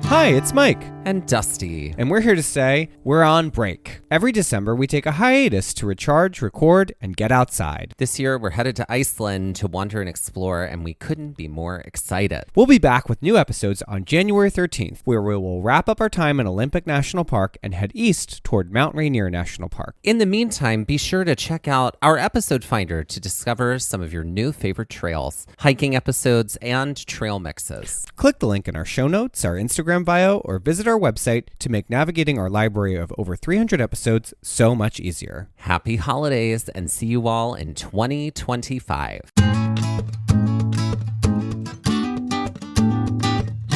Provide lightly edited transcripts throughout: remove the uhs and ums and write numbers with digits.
Hi, it's Mike. And Dusty. And we're here to say we're on break. Every December, we take a hiatus to recharge, record, and get outside. This year, we're headed to Iceland to wander and explore, and we couldn't be more excited. We'll be back with new episodes on January 13th, where we will wrap up our time in Olympic National Park and head east toward Mount Rainier National Park. In the meantime, be sure to check out our episode finder to discover some of your new favorite trails, hiking episodes, and trail mixes. Click the link in our show notes, our Instagram bio, or visit our website to make navigating our library of over 300 episodes so much easier. Happy holidays, and see you all in 2025.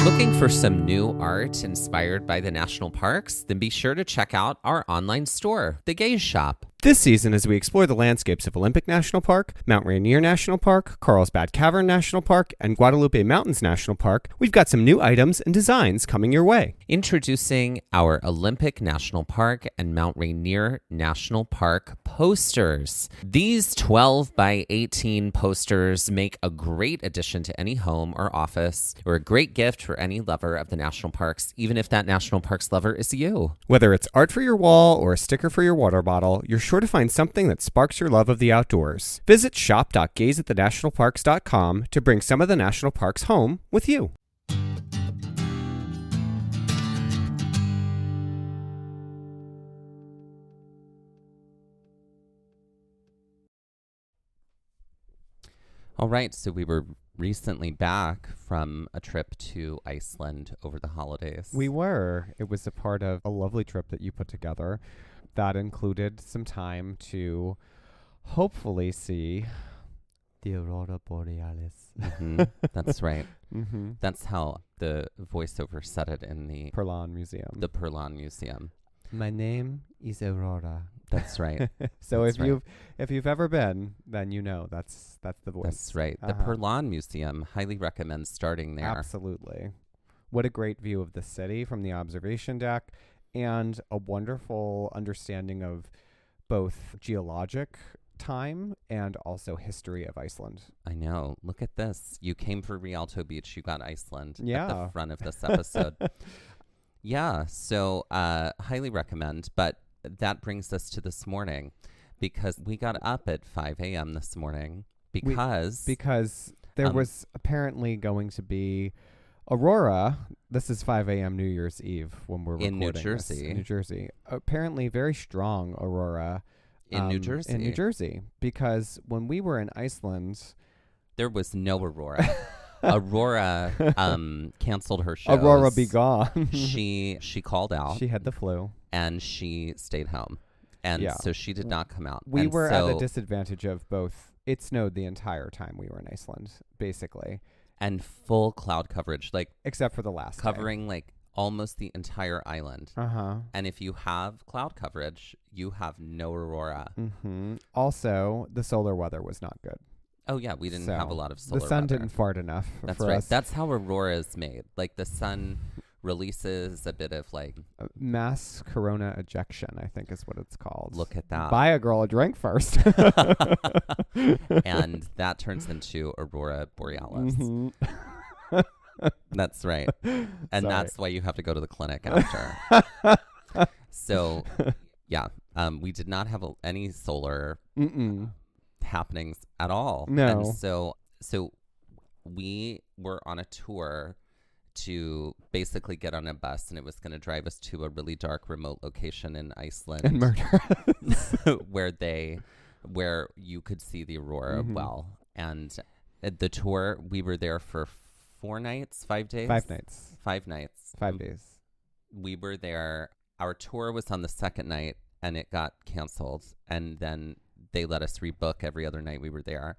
Looking for some new art inspired by the national parks? Then be sure to check out our online store, The Gaze Shop. This season, as we explore the landscapes of Olympic National Park, Mount Rainier National Park, Carlsbad Cavern National Park, and Guadalupe Mountains National Park, we've got some new items and designs coming your way. Introducing our Olympic National Park and Mount Rainier National Park posters. These 12 by 18 posters make a great addition to any home or office, or a great gift for any lover of the national parks, even if that national parks lover is you. Whether it's art for your wall or a sticker for your water bottle, you're sure to find something that sparks your love of the outdoors. Visit shop.gazeatthenationalparks.com to bring some of the national parks home with you. All right, so we were recently back from a trip to Iceland over the holidays. We were. It was a part of a lovely trip that you put together that included some time to hopefully see the Aurora Borealis. Mm-hmm. That's right. Mm-hmm. That's how the voiceover said it in the Perlan Museum. The Perlan Museum. My name is Aurora. That's right. So That's if you've ever been, then you know that's the voice. That's right. The Perlan Museum, highly recommend starting there. Absolutely. What a great view of the city from the observation deck, and a wonderful understanding of both geologic time and also history of Iceland. I know. Look at this. You came for Rialto Beach. You got Iceland Yeah. at the front of this episode. Yeah. So highly recommend. But that brings us to this morning, because we got up at 5 a.m. this morning because there was apparently going to be Aurora. This is 5 a.m. New Year's Eve when we're recording in New Jersey. This, in New Jersey. Apparently very strong Aurora in New Jersey. In New Jersey, because when we were in Iceland, there was no Aurora. Aurora canceled her shows. Aurora be gone. She called out. She had the flu. And she stayed home. And so she did not come out. We were at a disadvantage of both. It snowed the entire time we were in Iceland, basically. And full cloud coverage, except for the last covering day. Almost the entire island. Uh-huh. And if you have cloud coverage, you have no aurora. Mm-hmm. Also, the solar weather was not good. Oh yeah, we didn't have a lot of solar weather. The sun didn't fart enough. That's for right. us. That's how aurora is made. The sun releases a bit of mass corona ejection, I think is what it's called. Look at that. Buy a girl a drink first. And that turns into Aurora Borealis. Mm-hmm. That's right. And that's why you have to go to the clinic after. So, yeah, we did not have any solar happenings at all. No. And so we were on a tour to basically get on a bus, and it was going to drive us to a really dark, remote location in Iceland and murder where you could see the aurora well. And the tour, we were there for 4 nights, 5 days? 5 nights. 5 nights. 5 days. We were there. Our tour was on the second night, and it got canceled. And then they let us rebook every other night we were there.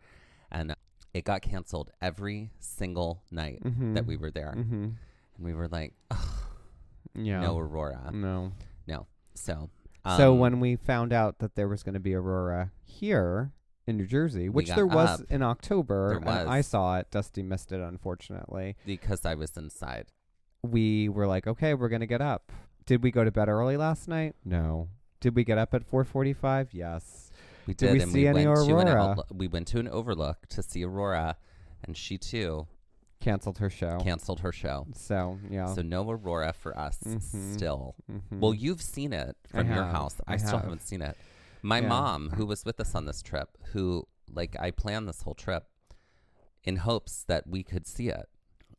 And it got canceled every single night that we were there. Mm-hmm. And we were like, no aurora. No. So when we found out that there was going to be aurora here in New Jersey, which there was in October, I saw it. Dusty missed it, unfortunately. Because I was inside. We were like, okay, we're going to get up. Did we go to bed early last night? No. Did we get up at 4:45? Yes. We did. We see any aurora? We went to an overlook to see aurora, and she too Canceled her show. Canceled her show. So, yeah. So no Aurora for us still. Mm-hmm. Well, you've seen it from your house. I still haven't seen it. My mom, who was with us on this trip, who, like, I planned this whole trip in hopes that we could see it.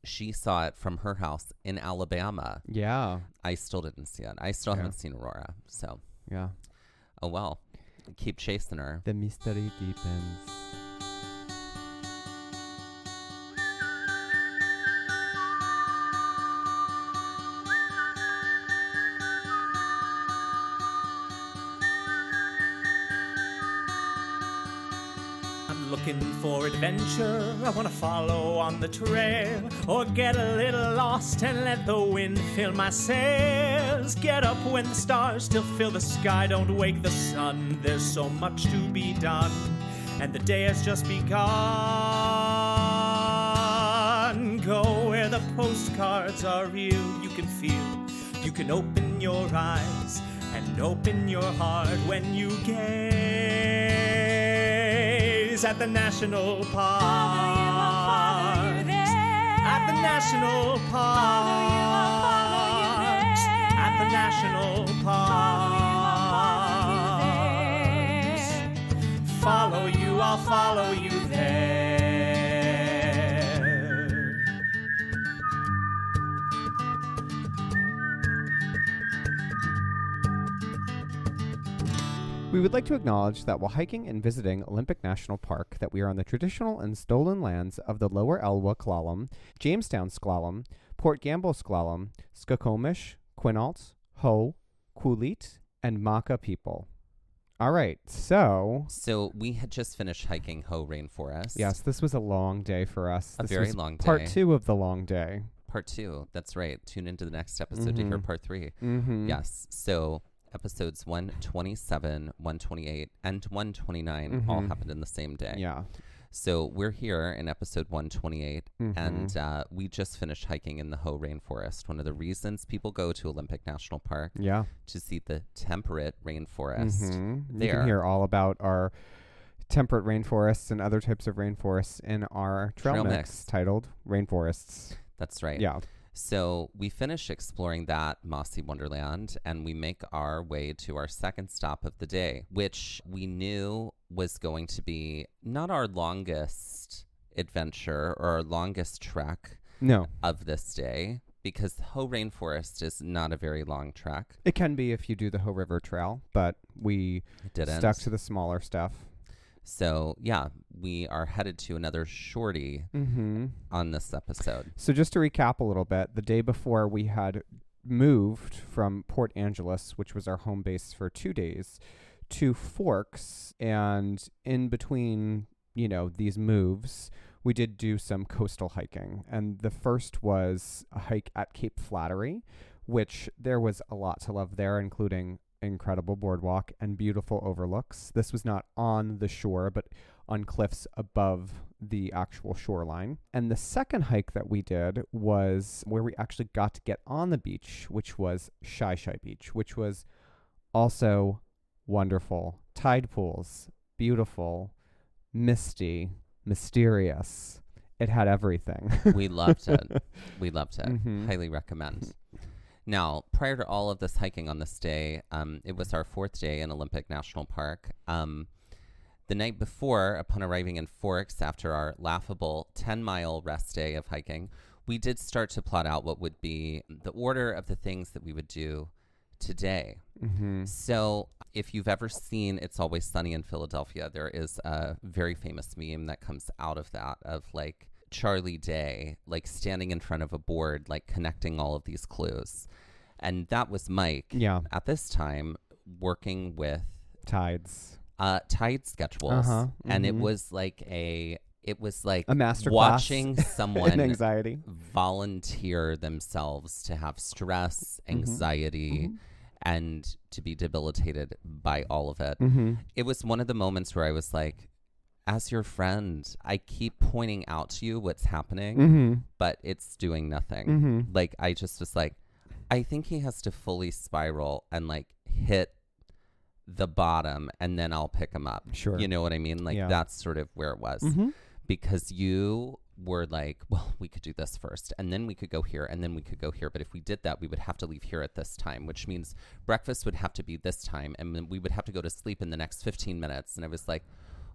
She saw it from her house in Alabama. Yeah. I still didn't see it. I still haven't seen Aurora. So, yeah. Oh, well. Keep chasing her. The mystery deepens. Looking for adventure, I want to follow on the trail, or get a little lost and let the wind fill my sails. Get up when the stars still fill the sky, don't wake the sun. There's so much to be done, and the day has just begun. Go where the postcards are real, you can feel. You can open your eyes and open your heart when you gaze at the national park. At the national park. At the national park. Follow you, I'll follow you there. We would like to acknowledge that while hiking and visiting Olympic National Park, that we are on the traditional and stolen lands of the Lower Elwha Clallam, Jamestown Sklallam, Port Gamble Sklallam, Skokomish, Quinault, Ho, Qulit, and Maka people. All right, so we had just finished hiking Ho Rainforest. Yes, this was a long day for us. This very long day. Part 2 of the long day. Part 2, that's right. Tune into the next episode to hear part 3. Mm-hmm. Yes, so episodes 127, 128, and 129 all happened in the same day. Yeah. So we're here in episode 128, and we just finished hiking in the Ho Rainforest. One of the reasons people go to Olympic National Park to see the temperate rainforest. You can hear all about our temperate rainforests and other types of rainforests in our trail mix titled Rainforests. That's right. Yeah. So we finish exploring that mossy wonderland, and we make our way to our second stop of the day, which we knew was going to be not our longest adventure or our longest trek of this day, because Ho Rainforest is not a very long trek. It can be if you do the Ho River Trail, but we stuck to the smaller stuff. So, yeah, we are headed to another shorty on this episode. So just to recap a little bit, the day before we had moved from Port Angeles, which was our home base for 2 days, to Forks. And in between, these moves, we did do some coastal hiking. And the first was a hike at Cape Flattery, which there was a lot to love there, including incredible boardwalk and beautiful overlooks. This was not on the shore, but on cliffs above the actual shoreline. And the second hike that we did was where we actually got to get on the beach, which was Shy Beach, which was also wonderful. Tide pools, beautiful, misty, mysterious. It had everything. We loved it. Highly recommend. Now, prior to all of this hiking on this day, it was our 4th day in Olympic National Park. The night before, upon arriving in Forks after our laughable 10-mile rest day of hiking, we did start to plot out what would be the order of the things that we would do today. So if you've ever seen It's Always Sunny in Philadelphia, there is a very famous meme that comes out of that, of like Charlie Day, like standing in front of a board, like connecting all of these clues. And that was Mike at this time working with tide schedules. And it was like a master watching someone anxiety volunteer themselves to have stress, anxiety, and to be debilitated by all of it. It was one of the moments where I was like, as your friend, I keep pointing out to you what's happening, but it's doing nothing. Like, I just was like, I think he has to fully spiral and like hit the bottom, and then I'll pick him up. Sure. You know what I mean? Like, that's sort of where it was. Because you were like, well, we could do this first, and then we could go here, and then we could go here. But if we did that, we would have to leave here at this time, which means breakfast would have to be this time, and then we would have to go to sleep in the next 15 minutes. And I was like,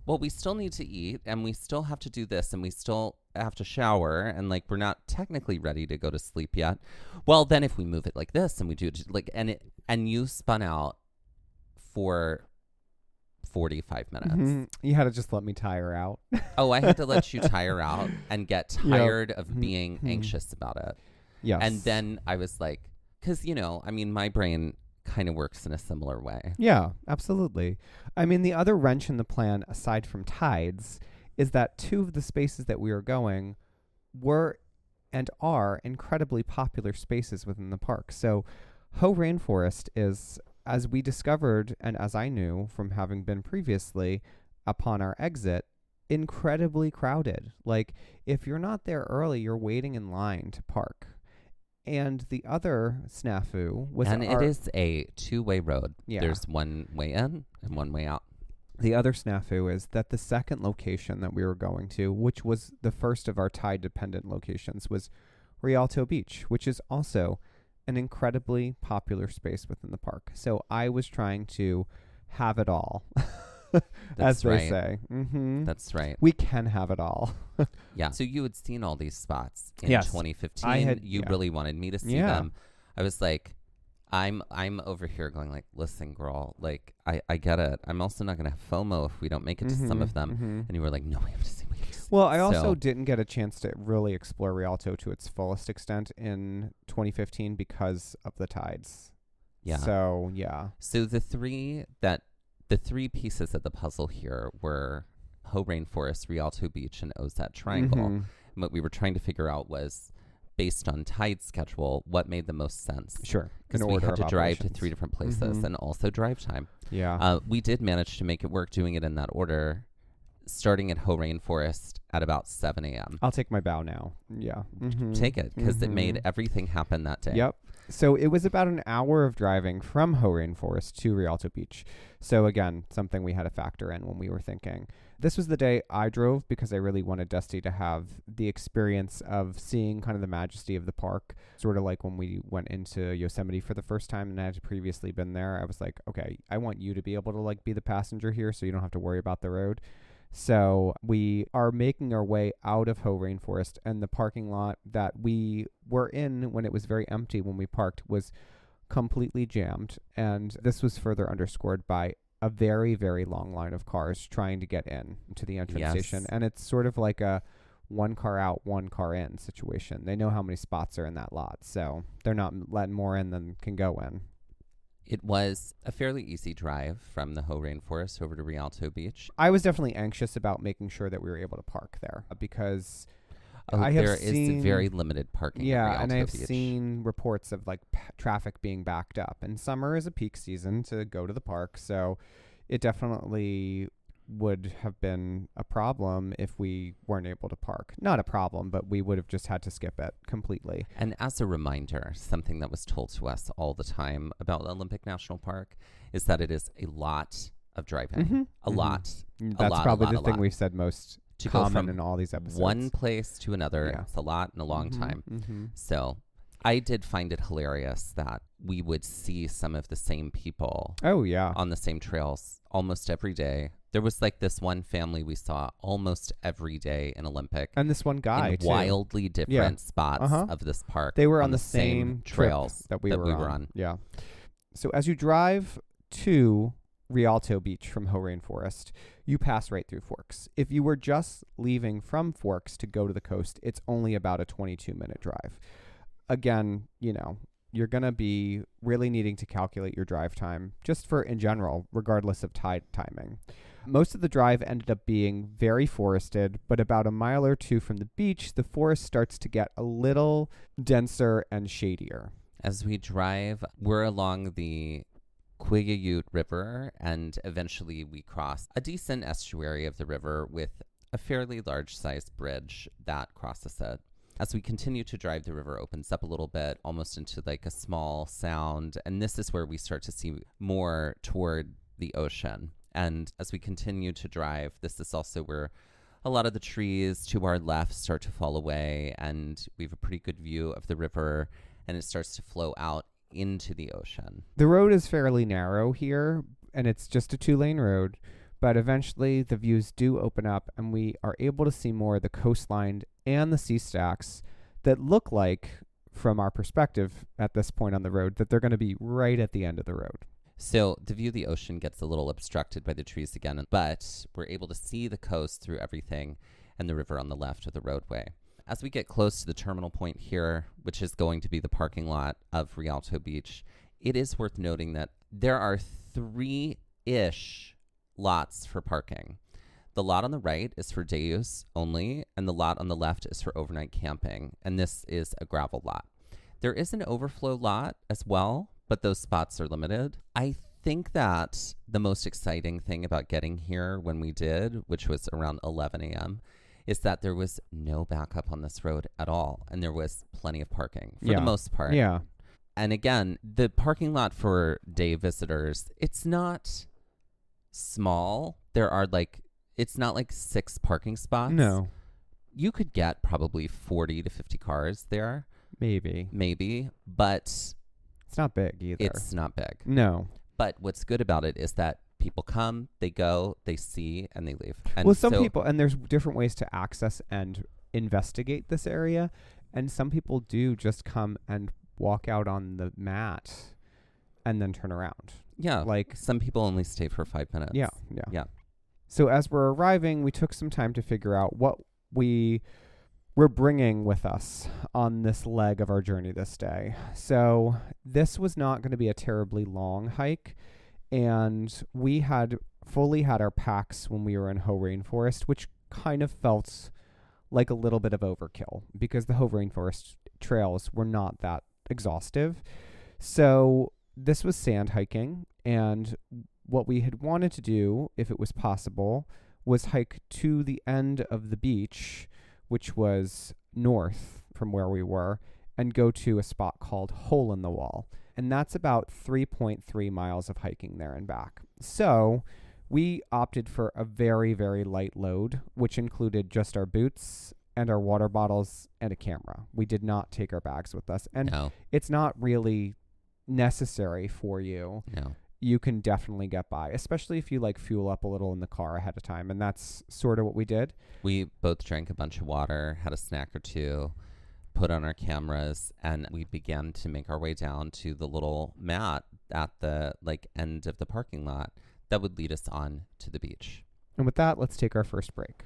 well, we still need to eat, and we still have to do this, and we still have to shower, and like we're not technically ready to go to sleep yet. Well, then if we move it like this, and we do it like, and you spun out for 45 minutes. Mm-hmm. You had to just let me tire out. Oh, I had to let you tire out and get tired of being anxious about it. Yes. And then I was like, because, my brain kind of works in a similar way. Yeah, absolutely. I mean, the other wrench in the plan, aside from tides, is that 2 of the spaces that we were going were and are incredibly popular spaces within the park. So Ho Rainforest is, as we discovered, and as I knew from having been previously upon our exit, incredibly crowded. Like, if you're not there early, you're waiting in line to park. And the other snafu was... And it is a 2-way road. Yeah. There's one way in and one way out. The other snafu is that the second location that we were going to, which was the first of our tide-dependent locations, was Rialto Beach, which is also an incredibly popular space within the park. So I was trying to have it all, as they say. Mm-hmm. That's right. We can have it all. Yeah. So you had seen all these spots in Yes. 2015. You really wanted me to see them. I was like, I'm over here going like, listen, girl, like I get it. I'm also not going to have FOMO if we don't make it to some of them. And you were like, no, we have to see. Well, I also didn't get a chance to really explore Rialto to its fullest extent in 2015 because of the tides. Yeah. So, yeah. So the three pieces of the puzzle here were Ho Rainforest, Rialto Beach, and Ozette Triangle. And what we were trying to figure out was, based on tide schedule, what made the most sense. Sure. Because we had to drive to 3 different places and also drive time. Yeah. We did manage to make it work doing it in that order, starting at Ho Rainforest at about 7 a.m. I'll take my bow now. Yeah. Take it, because it made everything happen that day. Yep. So it was about an hour of driving from Ho Rainforest to Rialto Beach. So again, something we had to factor in when we were thinking. This was the day I drove because I really wanted Dusty to have the experience of seeing kind of the majesty of the park, sort of like when we went into Yosemite for the first time and I had previously been there. I was like, okay, I want you to be able to like be the passenger here so you don't have to worry about the road. So we are making our way out of Ho Rainforest, and the parking lot that we were in when it was very empty when we parked was completely jammed. And this was further underscored by a very, very long line of cars trying to get in to the entrance station. And it's sort of like a 1 car out, 1 car in situation. They know how many spots are in that lot, so they're not letting more in than can go in. It was a fairly easy drive from the Ho Rainforest over to Rialto Beach. I was definitely anxious about making sure that we were able to park there because there is very limited parking. Yeah, and I've Beach. seen reports of like traffic being backed up. And summer is a peak season to go to the park, so it definitely would have been a problem if we weren't able to park. Not a problem, but we would have just had to skip it completely. And as a reminder, something that was told to us all the time about Olympic National Park is that it is a lot of driving. A lot. That's probably the thing we've said most to common go from in all these episodes. one place to another. It's a lot in a long time. So I did find it hilarious that we would see some of the same people on the same trails almost every day. There was like this one family we saw almost every day in Olympic. And this one guy, in wildly different spots of this park. They were on the same trails that we were on. Yeah. So as you drive to Rialto Beach from Ho Rainforest, you pass right through Forks. If you were just leaving from Forks to go to the coast, it's only about a 22-minute drive. Again, you're going to be really needing to calculate your drive time just for in general, regardless of tide timing. Most of the drive ended up being very forested, but about a mile or two from the beach, the forest starts to get a little denser and shadier. As we drive, we're along the Quiggayute River, and eventually we cross a decent estuary of the river with a fairly large-sized bridge that crosses it. As we continue to drive, the river opens up a little bit, almost into like a small sound, and this is where we start to see more toward the ocean. And as we continue to drive, this is also where a lot of the trees to our left start to fall away, and we have a pretty good view of the river, and it starts to flow out into the ocean. The road is fairly narrow here, and it's just a 2-lane road, but eventually the views do open up, and we are able to see more of the coastline and the sea stacks that look like, from our perspective at this point on the road, that they're going to be right at the end of the road. So the view of the ocean gets a little obstructed by the trees again, but we're able to see the coast through everything and the river on the left of the roadway. As we get close to the terminal point here, which is going to be the parking lot of Rialto Beach, it is worth noting that there are 3-ish lots for parking. The lot on the right is for day use only, and the lot on the left is for overnight camping, and this is a gravel lot. There is an overflow lot as well, but those spots are limited. I think that the most exciting thing about getting here when we did, which was around 11 a.m., is that there was no backup on this road at all, and there was plenty of parking for the most part. Yeah. And again, the parking lot for day visitors, it's not small. It's not like 6 parking spots. No. You could get probably 40 to 50 cars there. Maybe, but it's not big either. It's not big. No. But what's good about it is that people come, they go, they see, and they leave. And well, some people, and there's different ways to access and investigate this area, and some people do just come and walk out on the mat and then turn around. Yeah. Like some people only stay for 5 minutes. Yeah. So as we're arriving, we took some time to figure out what we were bringing with us on this leg of our journey this day. So this was not going to be a terribly long hike, and we had fully had our packs when we were in Hoh Rainforest, which kind of felt like a little bit of overkill because the Hoh Rainforest trails were not that exhaustive. So this was sand hiking, and what we had wanted to do, if it was possible, was hike to the end of the beach, which was north from where we were, and go to a spot called Hole in the Wall. And that's about 3.3 miles of hiking there and back. So we opted for a very, very light load, which included just our boots and our water bottles and a camera. We did not take our bags with us. And it's not really necessary for you. No. You can definitely get by, especially if you fuel up a little in the car ahead of time. And that's sort of what we did. We both drank a bunch of water, had a snack or two, put on our cameras, and we began to make our way down to the little mat at the end of the parking lot that would lead us on to the beach. And with that, let's take our first break.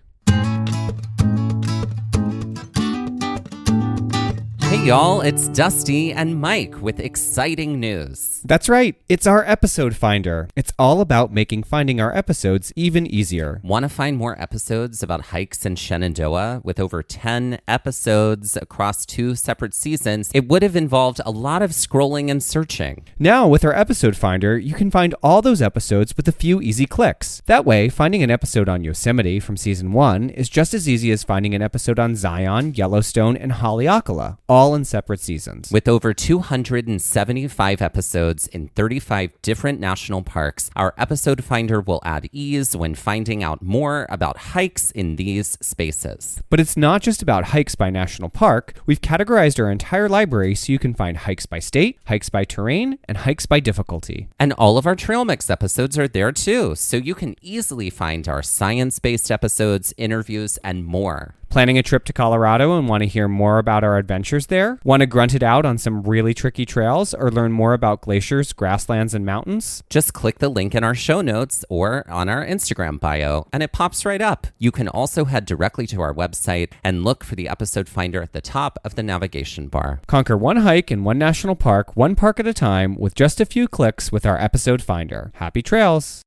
Hey y'all, it's Dusty and Mike with exciting news. That's right, it's our episode finder. It's all about making finding our episodes even easier. Want to find more episodes about hikes in Shenandoah? With over 10 episodes across 2 separate seasons, it would have involved a lot of scrolling and searching. Now, with our episode finder, you can find all those episodes with a few easy clicks. That way, finding an episode on Yosemite from season 1 is just as easy as finding an episode on Zion, Yellowstone, and Haleakala, all in separate seasons. With over 275 episodes in 35 different national parks, our episode finder will add ease when finding out more about hikes in these spaces. But it's not just about hikes by national park. We've categorized our entire library so you can find hikes by state, hikes by terrain, and hikes by difficulty. And all of our Trail Mix episodes are there too, so you can easily find our science-based episodes, interviews, and more. Planning a trip to Colorado and want to hear more about our adventures there? Want to grunt it out on some really tricky trails or learn more about glaciers, grasslands, and mountains? Just click the link in our show notes or on our Instagram bio, and it pops right up. You can also head directly to our website and look for the episode finder at the top of the navigation bar. Conquer one hike in one national park, one park at a time, with just a few clicks with our episode finder. Happy trails!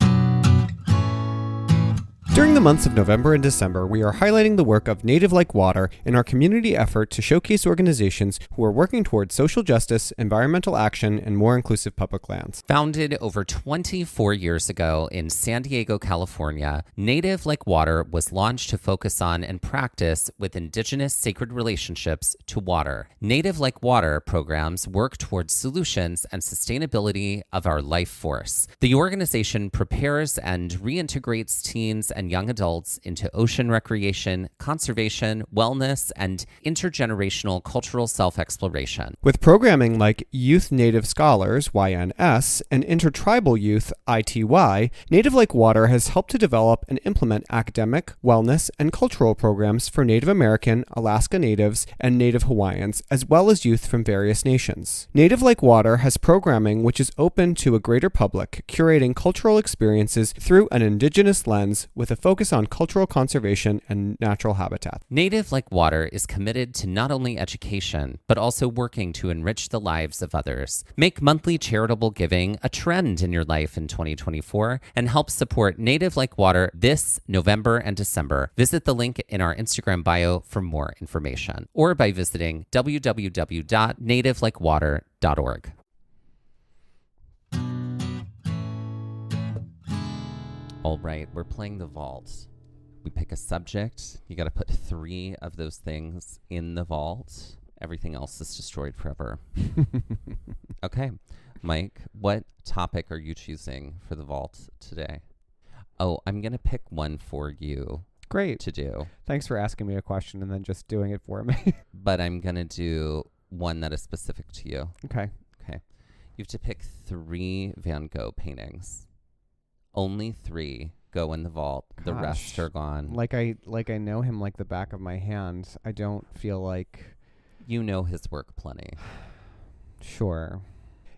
During the months of November and December, we are highlighting the work of Native Like Water in our community effort to showcase organizations who are working towards social justice, environmental action, and more inclusive public lands. Founded over 24 years ago in San Diego, California, Native Like Water was launched to focus on and practice with indigenous sacred relationships to water. Native Like Water programs work towards solutions and sustainability of our life force. The organization prepares and reintegrates teens and and young adults into ocean recreation, conservation, wellness, and intergenerational cultural self-exploration. With programming like Youth Native Scholars, YNS, and Intertribal Youth, ITY, Native Like Water has helped to develop and implement academic, wellness, and cultural programs for Native American, Alaska Natives, and Native Hawaiians, as well as youth from various nations. Native Like Water has programming which is open to a greater public, curating cultural experiences through an indigenous lens with a focus on cultural conservation and natural habitat. Native Like Water is committed to not only education, but also working to enrich the lives of others. Make monthly charitable giving a trend in your life in 2024 and help support Native Like Water this November and December. Visit the link in our Instagram bio for more information or by visiting www.nativelikewater.org. All right, we're playing the vault. We pick a subject. You got to put 3 of those things in the vault. Everything else is destroyed forever. Okay, Mike, what topic are you choosing for the vault today? Oh, I'm going to pick one for you. Great. To do. Thanks for asking me a question and then just doing it for me. But I'm going to do one that is specific to you. Okay. Okay. You have to pick 3 Van Gogh paintings. Only 3 go in the vault. The rest are gone. Like I know him like the back of my hand. I don't feel like... You know his work plenty. Sure.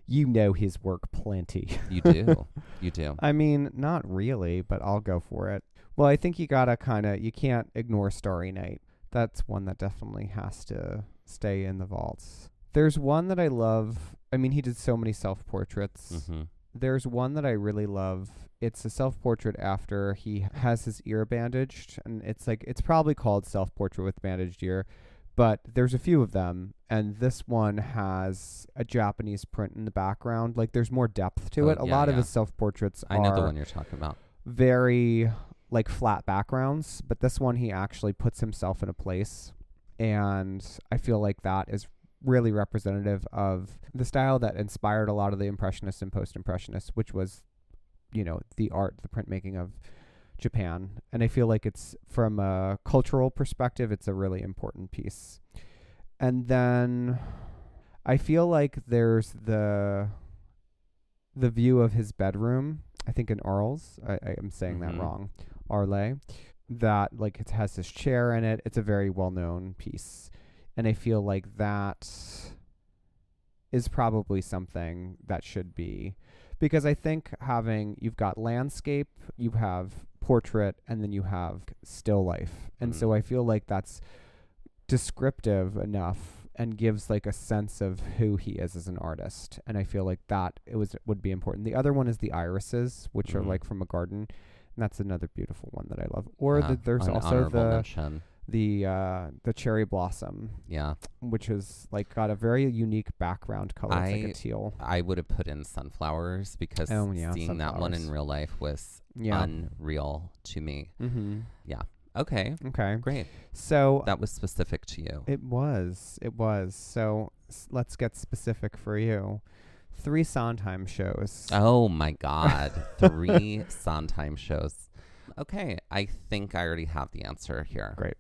You know his work plenty. You do. You do. I mean, not really, but I'll go for it. Well, I think you gotta you can't ignore Starry Night. That's one that definitely has to stay in the vaults. There's one that I love. I mean, he did so many self-portraits. Mm-hmm. There's one that I really love. It's a self-portrait after he has his ear bandaged, and it's probably called Self-Portrait with Bandaged Ear, but there's a few of them, and this one has a Japanese print in the background. Like, there's more depth to it. A lot of his self-portraits I know the one you're talking about. Very, like, flat backgrounds, but this one he actually puts himself in a place, and I feel like that is really representative of the style that inspired a lot of the Impressionists and Post-Impressionists, which was, you know, the printmaking of Japan. And I feel like it's, from a cultural perspective, it's a really important piece. And then I feel like there's the view of his bedroom, I think in Arles, I am saying that wrong, Arles, that like it has this chair in it. It's a very well-known piece. And I feel like that is probably something that should be, because I think you've got landscape, you have portrait, and then you have still life. And so I feel like that's descriptive enough and gives like a sense of who he is as an artist. And I feel like that would be important. The other one is the irises, which are like from a garden. And that's another beautiful one that I love. Or there's also the cherry blossom, which is like got a very unique background color. It's like a teal. I would have put in sunflowers because seeing that one in real life was unreal to me. Yeah. Okay. Great. So that was specific to you. It was. So let's get specific for you. 3 Sondheim shows. Oh my God. 3 Sondheim shows. Okay. I think I already have the answer here. Great.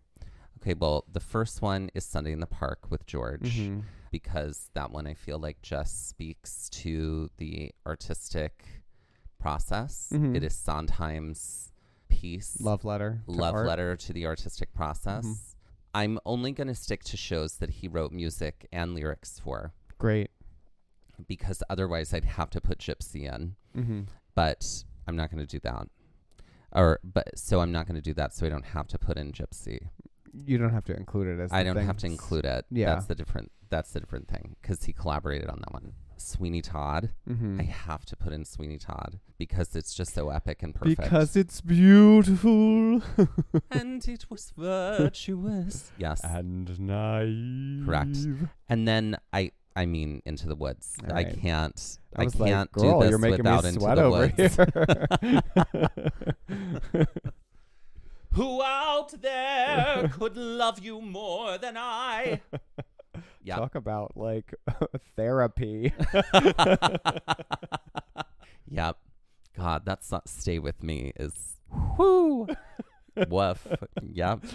Okay, well, the first one is Sunday in the Park with George, because that one I feel like just speaks to the artistic process. It is Sondheim's piece. Love letter to the artistic process. I'm only going to stick to shows that he wrote music and lyrics for. Great. Because otherwise I'd have to put Gypsy in. But I'm not going to do that. So I'm not going to do that, so I don't have to put in Gypsy. You don't have to include it as I don't have to include it. Yeah. That's the different thing, because he collaborated on that one. Sweeney Todd. I have to put in Sweeney Todd because it's just so epic and perfect. Because it's beautiful. And it was virtuous. Yes. And naive. Correct. And then I mean Into the Woods. Right. I can't like, do this you're making without me Into sweat the over Woods. Who out there could love you more than I? Yep. Talk about like therapy. Yep. God, that's not Stay With Me is Whoo! Woof. Yep.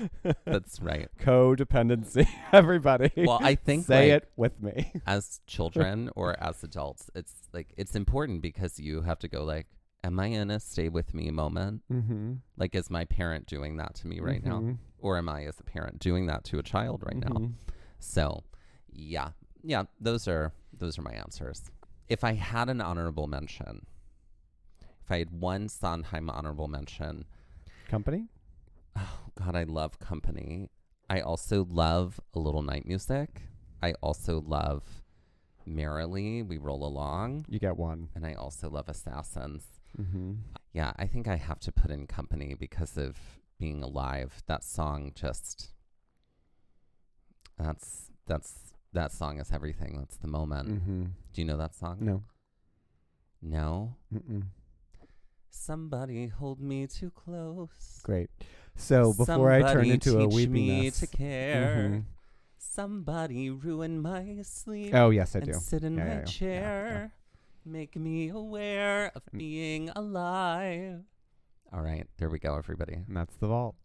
That's right. Codependency. Everybody. Well, I think say like, it with me. as children or as adults, it's important because you have to go like, am I in a stay with me moment? Mm-hmm. Like, is my parent doing that to me right now? Or am I as a parent doing that to a child right now? So yeah, those are my answers. If I had an honorable mention, if I had one Sondheim honorable mention, Company? oh God, I love Company. I also love A Little Night Music. I also love Merrily We Roll Along. You get one. And I also love Assassins. Yeah, I think I have to put in Company because of being alive. That song just, that song is everything. That's the moment. Do you know that song? No. No? Mm-mm. Somebody hold me too close. Great. So before I turn into a weepy me mess. to care. Somebody ruin my sleep. Oh, yes, I do. And sit in my Yeah. chair. Make me aware of being alive. All right, there we go, everybody. And that's the vault.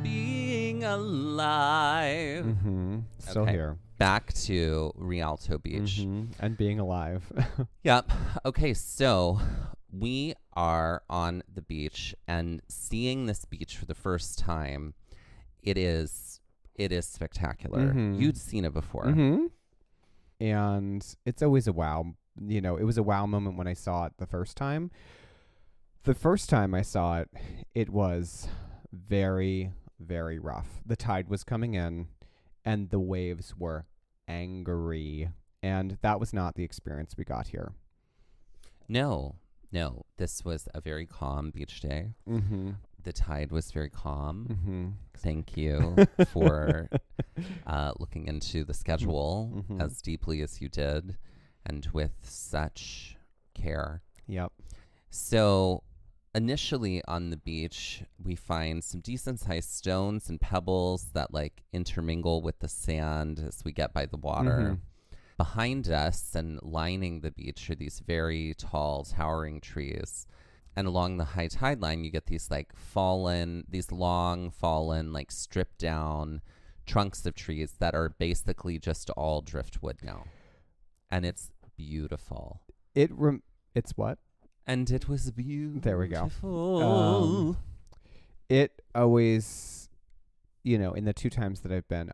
Being alive. Still Okay. here. Back to Rialto Beach. And being alive. Yep. Okay, so we are on the beach and seeing this beach for the first time. It is spectacular. You'd seen it before. And it's always a wow. You know, it was a wow moment when I saw it the first time. The first time I saw it, it was very, very rough. The tide was coming in and the waves were angry. And that was not the experience we got here. No. This was a very calm beach day. The tide was very calm. Thank you for looking into the schedule as deeply as you did and with such care. Yep. So initially on the beach, we find some decent sized stones and pebbles that like intermingle with the sand as we get by the water. Behind us and lining the beach are these very tall, towering trees. And along the high tide line, you get these long fallen, like stripped down trunks of trees that are basically just all driftwood now. And it's beautiful. It's what? And it was beautiful. There we go. It always, in the 2 times that I've been,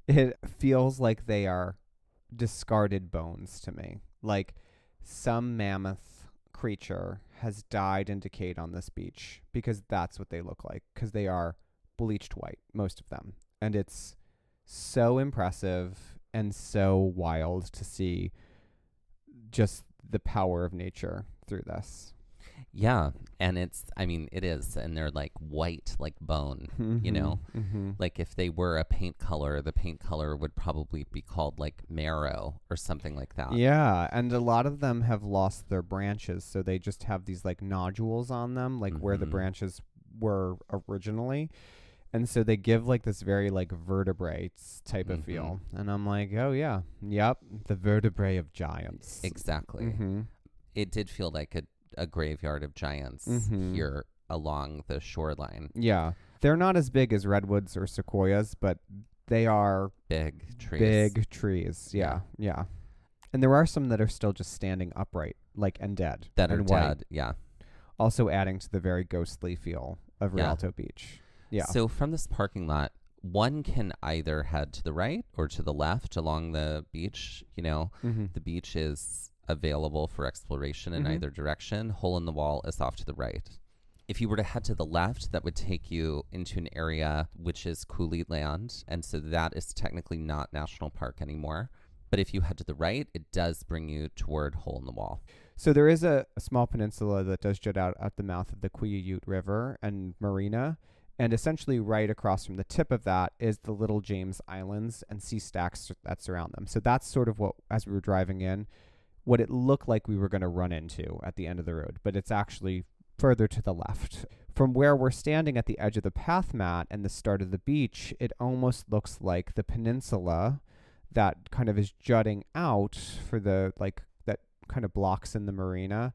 it feels like they are discarded bones to me. Like some mammoth creature has died and decayed on this beach, because that's what they look like, because they are bleached white, most of them. And it's so impressive and so wild to see just the power of nature through this. Yeah, and it is, and they're like white, like bone, like if they were a paint color, the paint color would probably be called like marrow or something like that. Yeah, and a lot of them have lost their branches, so they just have these like nodules on them, like where the branches were originally. And so they give like this very like vertebrates type of feel. And I'm like, oh yeah, yep, the vertebrae of giants. Exactly. It did feel like a graveyard of giants here along the shoreline. Yeah. They're not as big as redwoods or sequoias, but they are big trees. Big trees. Yeah. And there are some that are still just standing upright, like, and dead. That and are white. dead, yeah. Also adding to the very ghostly feel of Rialto Beach. Yeah. So from this parking lot, one can either head to the right or to the left along the beach. The beach is available for exploration in either direction. Hole in the Wall is off to the right. If you were to head to the left, that would take you into an area which is coulee land, and so that is technically not national park anymore. But if you head to the right, it does bring you toward Hole in the Wall. So there is a small peninsula that does jut out at the mouth of the Quiute River and Marina, and essentially right across from the tip of that is the Little James Islands and sea stacks that surround them. So that's sort of what, as we were driving in, what it looked like we were going to run into at the end of the road, but it's actually further to the left. From where we're standing at the edge of the path mat and the start of the beach, it almost looks like the peninsula that kind of is jutting out for the, like, that kind of blocks in the marina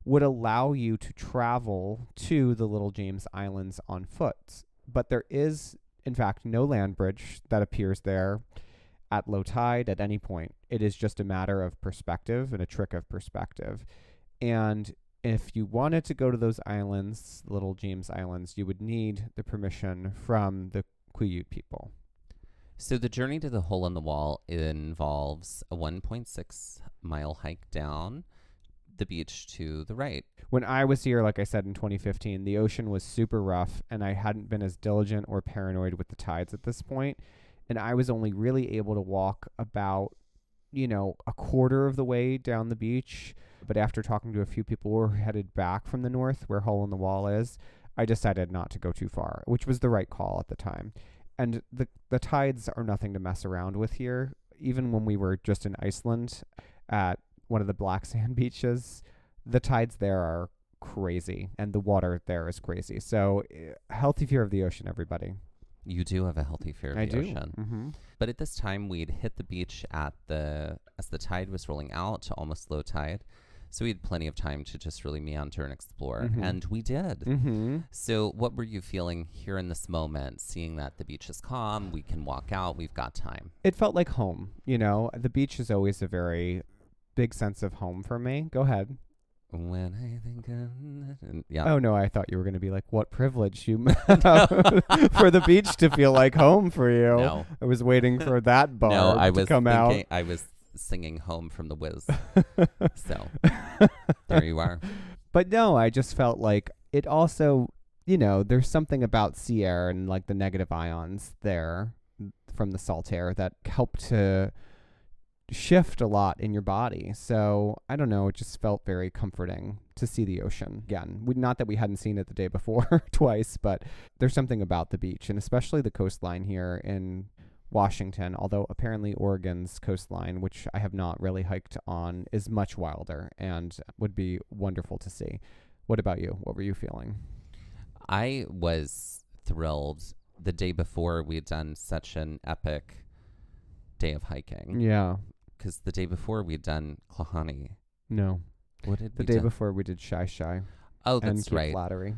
would allow you to travel to the Little James Islands on foot. But there is, in fact, no land bridge that appears there at low tide at any point. It is just a matter of perspective and a trick of perspective. And if you wanted to go to those islands, Little James Islands, you would need the permission from the Quiute people. So the journey to the hole in the wall involves a 1.6 mile hike down the beach to the right. When I was here, like I said, in 2015, the ocean was super rough, and I hadn't been as diligent or paranoid with the tides at this point. And I was only really able to walk about, a quarter of the way down the beach. But after talking to a few people who were headed back from the north, where Hole in the Wall is, I decided not to go too far, which was the right call at the time. And the tides are nothing to mess around with here. Even when we were just in Iceland at one of the black sand beaches, the tides there are crazy, and the water there is crazy. So, healthy fear of the ocean, everybody. You do have a healthy fear of the ocean. Mm-hmm. But at this time, we'd hit the beach as the tide was rolling out to almost low tide. So we had plenty of time to just really meander and explore. Mm-hmm. And we did. Mm-hmm. So what were you feeling here in this moment, seeing that the beach is calm, we can walk out, we've got time? It felt like home. The beach is always a very big sense of home for me. Go ahead. When I think of... Yeah. Oh, no, I thought you were going to be like, what privilege you for the beach to feel like home for you. No. I was waiting for that bar to come out. I was singing Home from the Wiz. So, there you are. But no, I just felt like it also, there's something about sea air and like the negative ions there from the salt air that help to shift a lot in your body. So I don't know, it just felt very comforting to see the ocean again. Not that we hadn't seen it the day before twice, but there's something about the beach, and especially the coastline here in Washington, although apparently Oregon's coastline, which I have not really hiked on, is much wilder and would be wonderful to see. What about you? What were you feeling? I was thrilled. The day before, we had done such an epic day of hiking. Yeah. Because the day before, we had done Klahani. No. What did the day before we did Shy Shy. Oh, that's and Cape right. Flattery.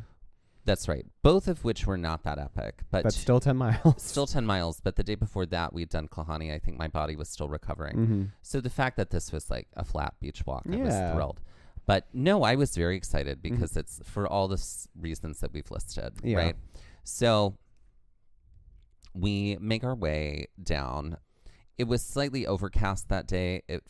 That's right. Both of which were not that epic. But still 10 miles. Still 10 miles. But the day before that, we'd done Klahani. I think my body was still recovering. Mm-hmm. So the fact that this was like a flat beach walk, I was Yeah. thrilled. But no, I was very excited because it's for all the reasons that we've listed, Yeah. right? So we make our way down. It was slightly overcast that day. It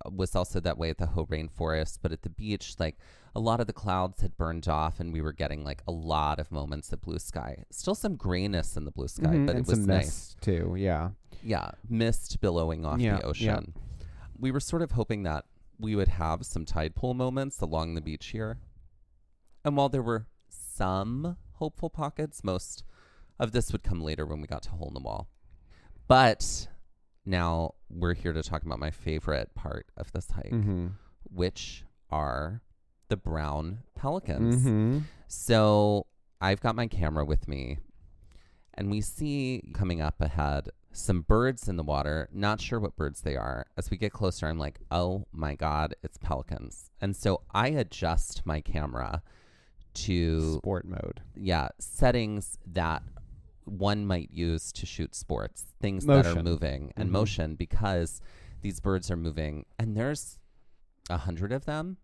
was also that way at the Hoh Rainforest, but at the beach, like a lot of the clouds had burned off and we were getting like a lot of moments of blue sky. Still some grayness in the blue sky, but and it was some nice. mist too, yeah. Yeah, mist billowing off the ocean. We were sort of hoping that we would have some tide pool moments along the beach here. And while there were some hopeful pockets, most of this would come later when we got to Hole in the Wall. But now we're here to talk about my favorite part of this hike, which are the brown pelicans. Mm-hmm. So I've got my camera with me, and we see coming up ahead some birds in the water. Not sure what birds they are. As we get closer, I'm like, oh my God, it's pelicans. And so I adjust my camera to sport mode. Yeah, settings that one might use to shoot sports, things Motion. that are moving and motion, because these birds are moving, and there's 100 of them.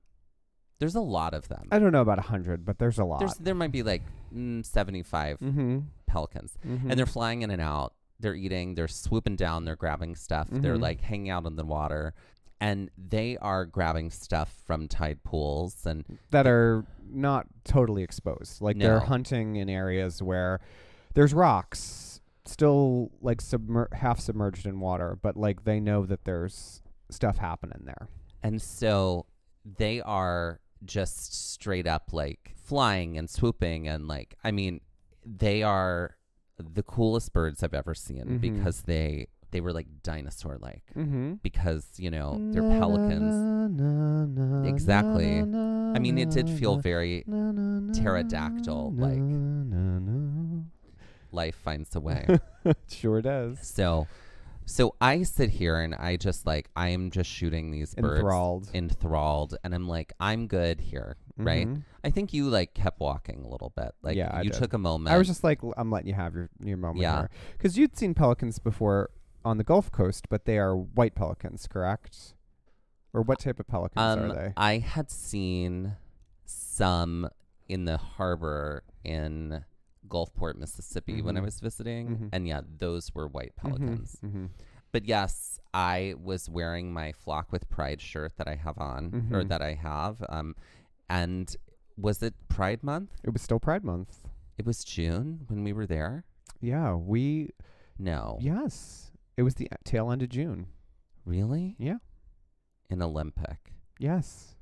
There's a lot of them. I don't know about 100, but there's a lot. There might be like 75 pelicans, and they're flying in and out. They're eating, they're swooping down, they're grabbing stuff. They're like hanging out in the water, and they are grabbing stuff from tide pools and that are not totally exposed. Like they're hunting in areas where there's rocks still like half submerged in water, but like they know that there's stuff happening there. And so they are just straight up like flying and swooping, and like, I mean, they are the coolest birds I've ever seen because they were like dinosaur-like because, you know, they're pelicans. Exactly. I mean, it did feel very pterodactyl, like life finds a way. Sure does. So So I sit here and I just like, I am just shooting these birds. Enthralled. And I'm like, I'm good here, right? I think you like kept walking a little bit. Like you took a moment. I was just like, I'm letting you have your moment here. Because you'd seen pelicans before on the Gulf Coast, but they are white pelicans, correct? Or what type of pelicans are they? I had seen some in the harbor in Gulfport, Mississippi when I was visiting. And yeah, those were white pelicans. But yes, I was wearing my Flock with Pride shirt that I have on, or that I have. And was it Pride Month? It was still Pride Month. It was June when we were there? Yeah, No. Yes. It was the tail end of June. Really? Yeah. In Olympic? Yes.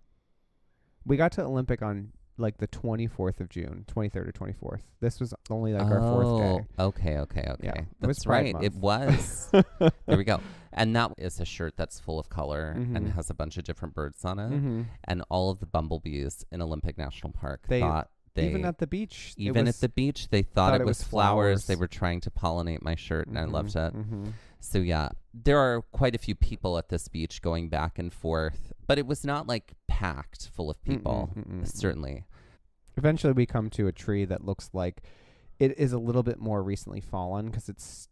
We got to Olympic on like the 24th of June, 23rd or 24th. This was only like our fourth day. Okay. Yeah, That's right. It was. There we go. And that is a shirt that's full of color and has a bunch of different birds on it. And all of the bumblebees in Olympic National Park thought even at the beach. At the beach, they thought it was flowers. They were trying to pollinate my shirt, and I loved it. So yeah, there are quite a few people at this beach going back and forth, but it was not like packed full of people, certainly. Eventually we come to a tree that looks like it is a little bit more recently fallen because it's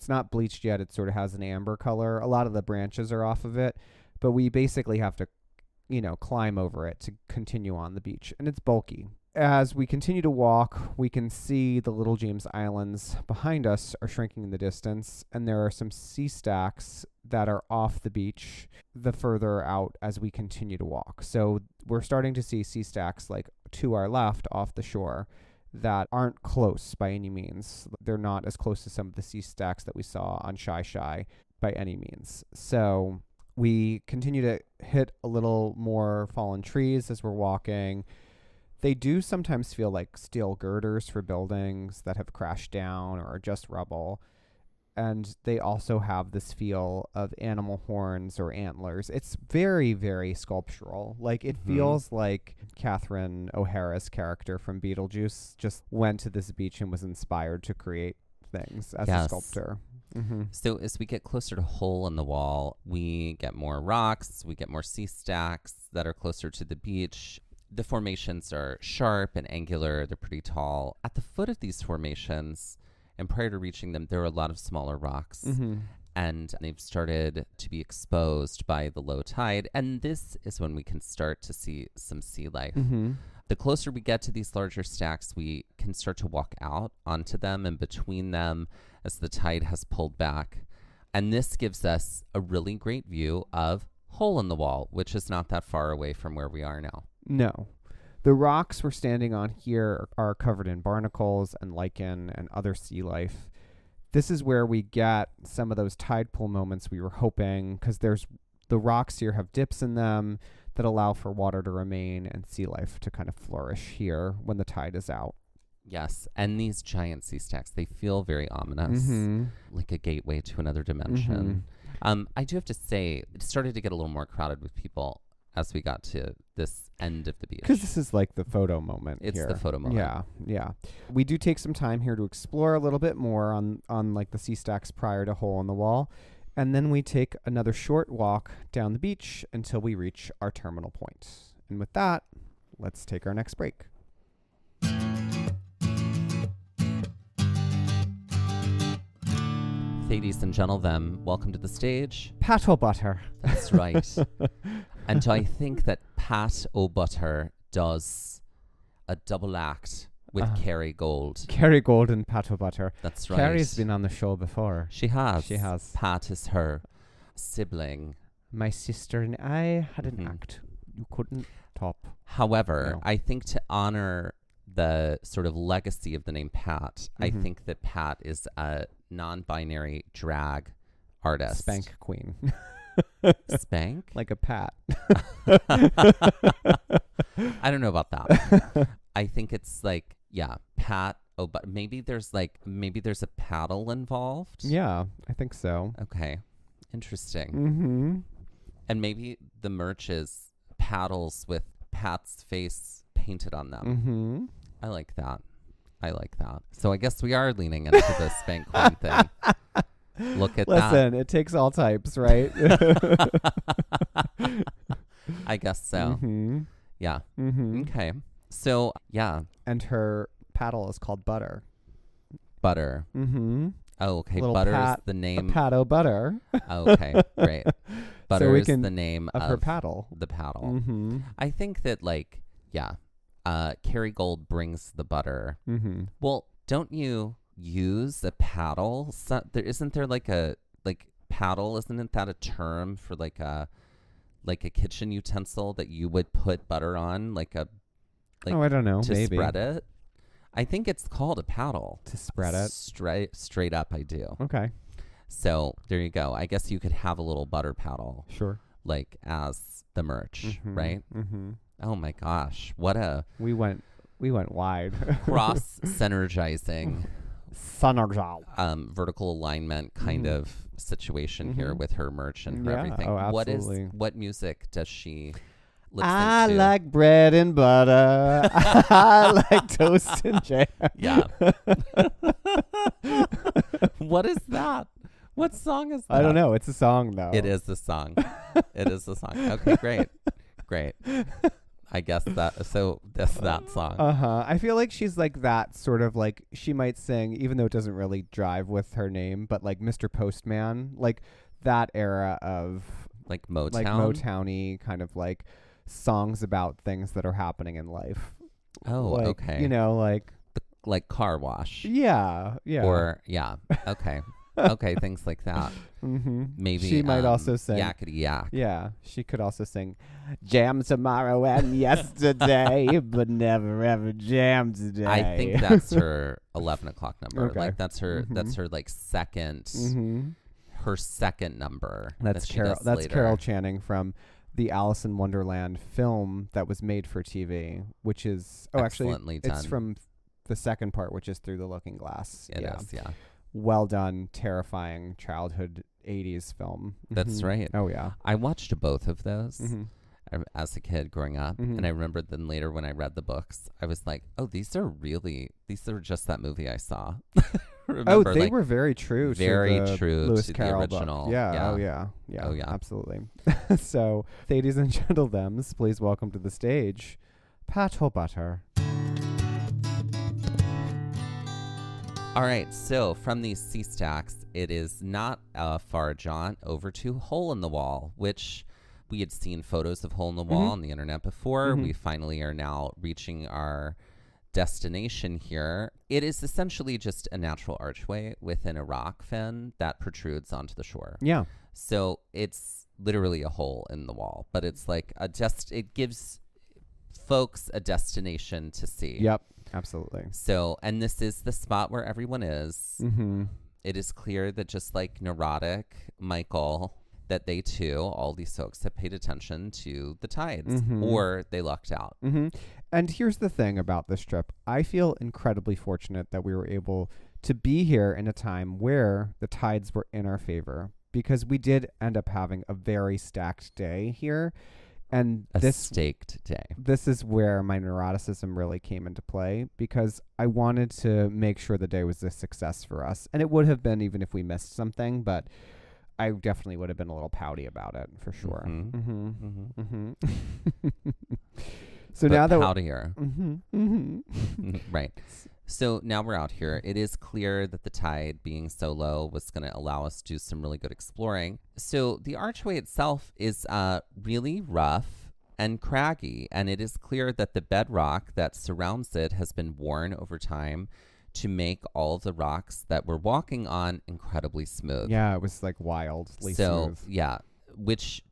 not bleached yet. It sort of has an amber color. A lot of the branches are off of it, but we basically have to, climb over it to continue on the beach, and it's bulky. As we continue to walk, we can see the Little James Islands behind us are shrinking in the distance, and there are some sea stacks that are off the beach the further out as we continue to walk. So we're starting to see sea stacks like to our left off the shore that aren't close by any means. They're not as close to some of the sea stacks that we saw on Shy Shy by any means. So we continue to hit a little more fallen trees as we're walking. They do sometimes feel like steel girders for buildings that have crashed down or are just rubble. And they also have this feel of animal horns or antlers. It's very, very sculptural. Like, it feels like Catherine O'Hara's character from Beetlejuice just went to this beach and was inspired to create things as a sculptor. So as we get closer to Hole in the Wall, we get more rocks, we get more sea stacks that are closer to the beach. The formations are sharp and angular. They're pretty tall. At the foot of these formations, and prior to reaching them, there are a lot of smaller rocks. And they've started to be exposed by the low tide. And this is when we can start to see some sea life. The closer we get to these larger stacks, we can start to walk out onto them and between them as the tide has pulled back. And this gives us a really great view of Hole in the Wall, which is not that far away from where we are now. No. The rocks we're standing on here are covered in barnacles and lichen and other sea life. This is where we get some of those tide pool moments we were hoping, because the rocks here have dips in them that allow for water to remain and sea life to kind of flourish here when the tide is out. Yes, and these giant sea stacks, they feel very ominous, like a gateway to another dimension. I do have to say, it started to get a little more crowded with people as we got to this end of the beach. Because this is like the photo moment. It's here. the photo moment. Yeah. We do take some time here to explore a little bit more on like the sea stacks prior to Hole in the Wall. And then we take another short walk down the beach until we reach our terminal point. And with that, let's take our next break. Ladies and gentlemen, welcome to the stage. Pat O'Butter. That's right. And I think that Pat O'Butter does a double act with Kerry Gold. Kerry Gold and Pat O'Butter. That's right. Kerry's been on the show before. She has. She has. Pat is her sibling. My sister and I had an act you couldn't top. However, I think to honor the sort of legacy of the name Pat, I think that Pat is a non-binary drag artist. Spank queen. Spank? Like a Pat. I don't know about that. I think it's like, Pat. Oh, but maybe there's a paddle involved. Yeah, I think so. Okay. Interesting. And maybe the merch is paddles with Pat's face painted on them. I like that. So I guess we are leaning into the spank queen thing. Look at Listen, it takes all types, right? that. I guess so. Mm-hmm. Yeah. Mm-hmm. Okay. So, yeah. And her paddle is called Butter. Butter. Mm-hmm. Oh, okay. Little Butter pat- is the name. Paddle Butter. Okay, great. Butter we is can- the name of her paddle. the paddle. Mm-hmm. I think that, like, yeah, Carrie Gold brings the butter. Mm-hmm. Well, don't you use a paddle? Isn't there like a paddle? Isn't that a term for like a kitchen utensil that you would put butter on, like I don't know. to Maybe. spread it? I think it's called a paddle. To spread it. Straight up, I do. Okay. So there you go. I guess you could have a little butter paddle, Sure. like as the merch, Mhm. right? Mm-hmm. Oh my gosh, what a We went wide. cross synergizing Synergize. vertical alignment kind of situation here Mhm. with her merch and her Yeah. everything. Oh, What absolutely. what music does she lip I sync to? like bread and butter. I like toast and jam. Yeah. What is that? What song is that? I don't know. It's a song though. It is the song. It is the song. Okay, great. I guess that's that song. I feel like she's like that sort of like she might sing, even though it doesn't really drive with her name, but like Mr. Postman, like that era of Like Motown. like Motown-y kind of like songs about things that are happening in life. Oh, Like, okay. You know, like Like Car Wash. yeah. Or yeah. Okay. Okay, things like that. Mm-hmm. Maybe she might also sing. Yakety Yak. Yeah, she could also sing "Jam Tomorrow and Yesterday, but never ever jam today." I think that's her 11 o'clock number. Okay. Like that's her. Mhm. That's her like second. Mm-hmm. Her second number. That's that she Carol. does That's later. Carol Channing from the Alice in Wonderland film that was made for TV, which is Excellently actually it's done. from the second part, which is Through the Looking Glass. It is, yeah. Well done, terrifying childhood 80s film. That's Mhm. right. Oh yeah. I watched both of those Mhm. as a kid growing up, Mhm. and I remember then later when I read the books, I was like, "Oh, these are just that movie I saw." Remember, They like, were very true. very to the true Lewis to the Carroll original. Book. Yeah. Yeah. Oh yeah. Yeah. Oh, yeah. Absolutely. So, ladies and gentlemen, please welcome to the stage, Paddle Butter. All right, so from these sea stacks, it is not a far jaunt over to Hole in the Wall, which we had seen photos of Hole in the Wall Mhm. on the internet before. Mhm. We finally are now reaching our destination here. It is essentially just a natural archway within a rock fin that protrudes onto the shore. Yeah. So it's literally a hole in the wall, but it's like it gives folks a destination to see. Yep. Absolutely. So, and this is the spot where everyone is. Mm-hmm. It is clear that just like neurotic Michael, that they too, all these folks have paid attention to the tides, Mhm. or they lucked out. Mm-hmm. And here's the thing about this trip. I feel incredibly fortunate that we were able to be here in a time where the tides were in our favor, because we did end up having a very stacked day here. And A this staked day. this is where my neuroticism really came into play, because I wanted to make sure the day was a success for us. And it would have been even if we missed something, but I definitely would have been a little pouty about it for sure. Mhm. Mm-hmm. Mhm. Mm-hmm. So But now that powdier. mm-hmm. Mm-hmm. Right. So now we're out here. It is clear that the tide being so low was going to allow us to do some really good exploring. So the archway itself is really rough and craggy, and it is clear that the bedrock that surrounds it has been worn over time to make all of the rocks that we're walking on incredibly smooth. Yeah, it was like wildly So, smooth. yeah, which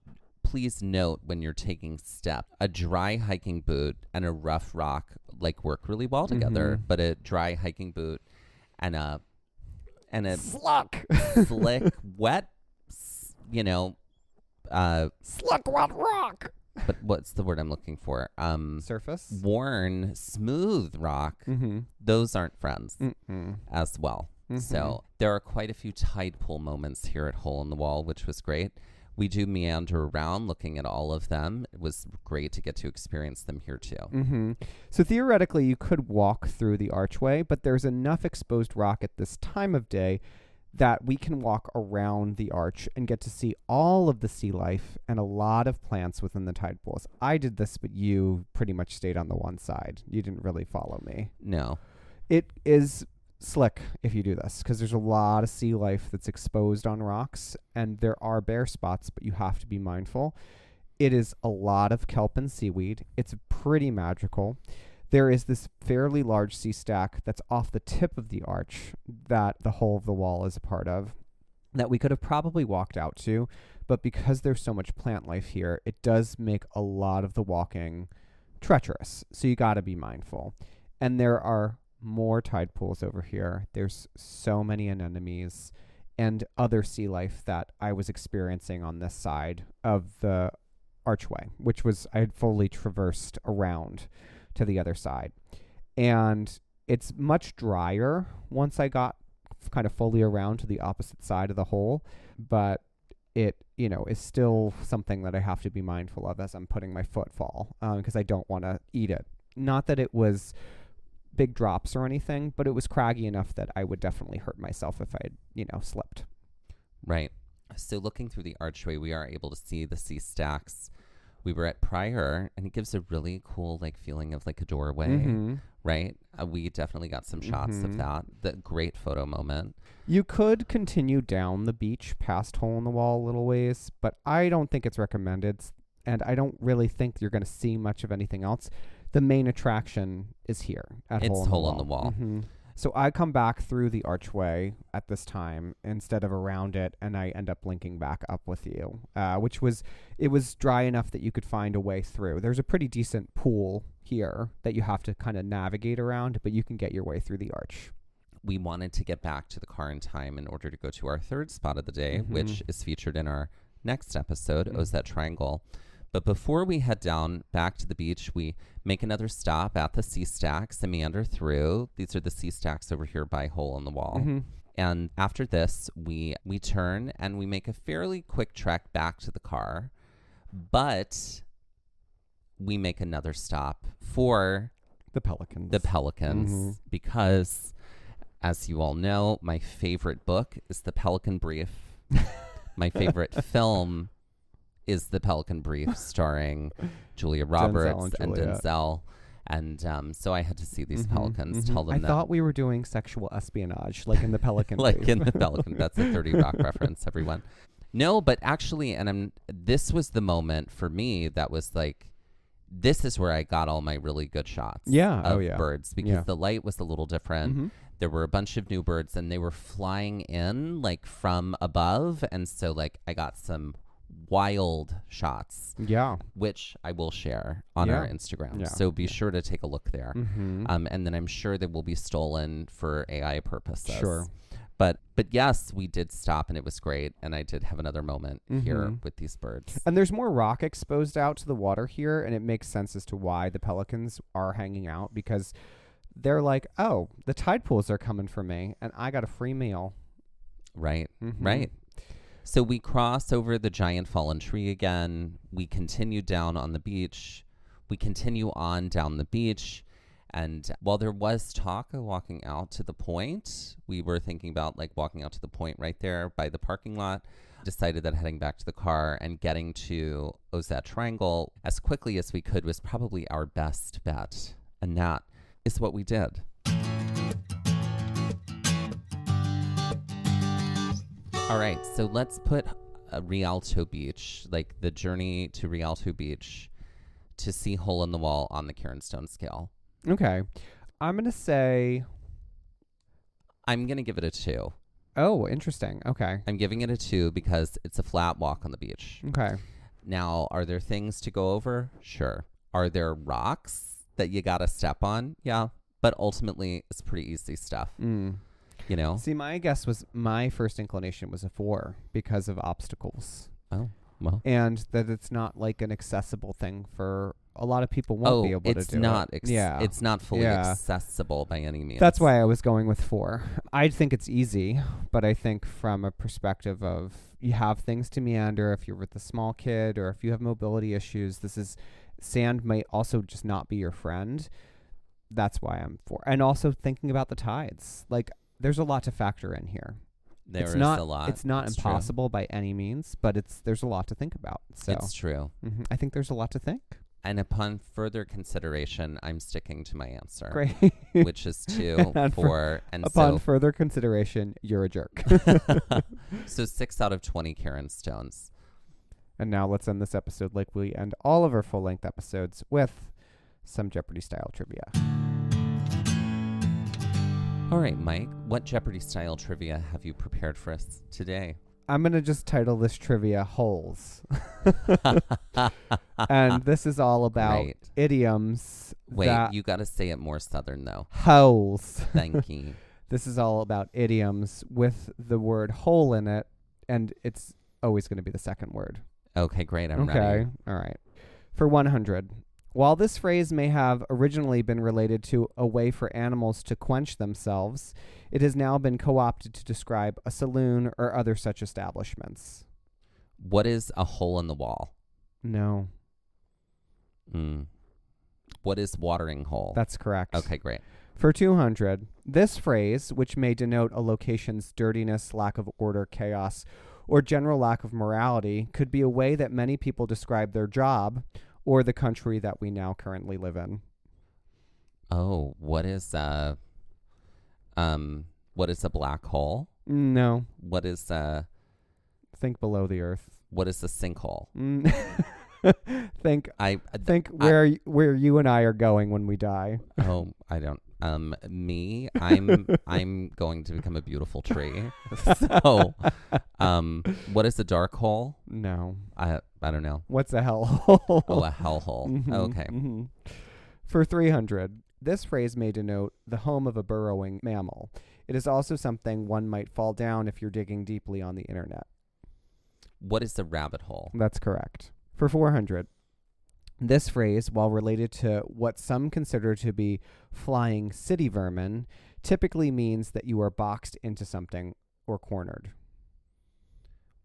please note when you're taking step, a dry hiking boot and a rough rock like work really well together, Mhm. but a dry hiking boot and a Sluck. slick, wet, Sluck wet rock. but what's the word I'm looking for? Surface. Worn, smooth rock. Mm-hmm. Those aren't friends Mm-mm. as well. Mhm. So there are quite a few tide pool moments here at Hole in the Wall, which was great. We do meander around looking at all of them. It was great to get to experience them here too. Mm-hmm. So theoretically, you could walk through the archway, but there's enough exposed rock at this time of day that we can walk around the arch and get to see all of the sea life and a lot of plants within the tide pools. I did this, but you pretty much stayed on the one side. You didn't really follow me. No. It is slick if you do this because there's a lot of sea life that's exposed on rocks, and there are bare spots, but you have to be mindful. It is a lot of kelp and seaweed. It's pretty magical. There is this fairly large sea stack that's off the tip of the arch that the whole of the wall is a part of that we could have probably walked out to, but because there's so much plant life here, it does make a lot of the walking treacherous. So you got to be mindful. And there are more tide pools over here. There's so many anemones and other sea life that I was experiencing on this side of the archway, which was I had fully traversed around to the other side. And it's much drier once I got kind of fully around to the opposite side of the hole, but it, is still something that I have to be mindful of as I'm putting my footfall, because I don't want to eat it. Not that it was big drops or anything, but it was craggy enough that I would definitely hurt myself if I had, slipped. Right. So looking through the archway, we are able to see the sea stacks. We were at Prior, and it gives a really cool feeling of a doorway, right? We definitely got some shots of that. The great photo moment. You could continue down the beach past Hole in the Wall a little ways, but I don't think it's recommended, and I don't really think you're going to see much of anything else. The main attraction is here at Hole in the Wall. So I come back through the archway at this time instead of around it, and I end up linking back up with you, it was dry enough that you could find a way through. There's a pretty decent pool here that you have to kind of navigate around, but you can get your way through the arch. We wanted to get back to the car in time in order to go to our third spot of the day, which is featured in our next episode, Ozette Triangle. But before we head down back to the beach, we make another stop at the sea stacks and meander through. These are the sea stacks over here by Hole in the Wall. And after this, we turn and we make a fairly quick trek back to the car. But we make another stop for the Pelicans. Because, as you all know, my favorite book is The Pelican Brief. My favorite film is The Pelican Brief, starring Julia Roberts and Denzel. And so I had to see these pelicans, tell them I thought we were doing sexual espionage, like in The Pelican Brief. in The Pelican. That's a 30 Rock reference, everyone. No, but actually, this was the moment for me that was this is where I got all my really good shots of birds, because the light was a little different. There were a bunch of new birds, and they were flying in from above. And so I got some wild shots, which I will share on our Instagram. So be sure to take a look there. And then I'm sure they will be stolen for AI purposes. Sure. But yes, we did stop, and it was great. And I did have another moment here with these birds. And there's more rock exposed out to the water here, and it makes sense as to why the pelicans are hanging out, because they're like, oh, the tide pools are coming for me, and I got a free meal. Right, right. So we cross over the giant fallen tree again. We continue down on the beach. We continue on down the beach. And while there was talk of walking out to the point, we were thinking about walking out to the point right there by the parking lot. Decided that heading back to the car and getting to Ozette Triangle as quickly as we could was probably our best bet. And that is what we did. All right, so let's put Rialto Beach, the journey to Rialto Beach to see Hole in the Wall on the Karen Stone scale. Okay. I'm going to say... I'm going to give it a 2. Oh, interesting. Okay. I'm giving it a 2 because it's a flat walk on the beach. Okay. Now, are there things to go over? Sure. Are there rocks that you got to step on? Yeah. But ultimately, it's pretty easy stuff. See, my first inclination was a 4 because of obstacles. Oh, well. And that it's not an accessible thing for a lot of people won't be able to do it. It's not fully accessible by any means. That's why I was going with 4. I think it's easy, but I think from a perspective of you have things to meander if you're with a small kid or if you have mobility issues, sand might also just not be your friend. That's why I'm 4. And also thinking about the tides. There's a lot to factor in here. There is not a lot. It's not It's impossible by any means, but there's a lot to think about. So It's true. I think there's a lot to think. And upon further consideration, I'm sticking to my answer, Great. which is 2 And for and Upon so further consideration, you're a jerk. so 6 out of 20 Karen Stones. And now let's end this episode like we end all of our full-length episodes with some Jeopardy-style trivia. All right, Mike, what Jeopardy-style trivia have you prepared for us today? I'm going to just title this trivia Holes. And this is all about Great. idioms. Wait, you got to say it more Southern, though. Holes. Thank you. This is all about idioms with the word hole in it, and it's always going to be the second word. Okay, great. I'm ready. All right. For 100. While this phrase may have originally been related to a way for animals to quench themselves, it has now been co-opted to describe a saloon or other such establishments. What is a hole in the wall? No. What is watering hole? That's correct. Okay, great. For 200, this phrase, which may denote a location's dirtiness, lack of order, chaos, or general lack of morality, could be a way that many people describe their job or the country that we now currently live in. Oh, what is a black hole? No. What is Think below the earth. what is a sinkhole? Think where you and I are going when we die. Oh, I don't. I'm going to become a beautiful tree. So, what is a dark hole? No. I don't know. What's a hellhole? Oh, a hellhole. Mhm, Okay. mhm. For 300, this phrase may denote the home of a burrowing mammal. It is also something one might fall down if you're digging deeply on the internet. What is a rabbit hole? That's correct. For 400, this phrase, while related to what some consider to be flying city vermin, typically means that you are boxed into something or cornered.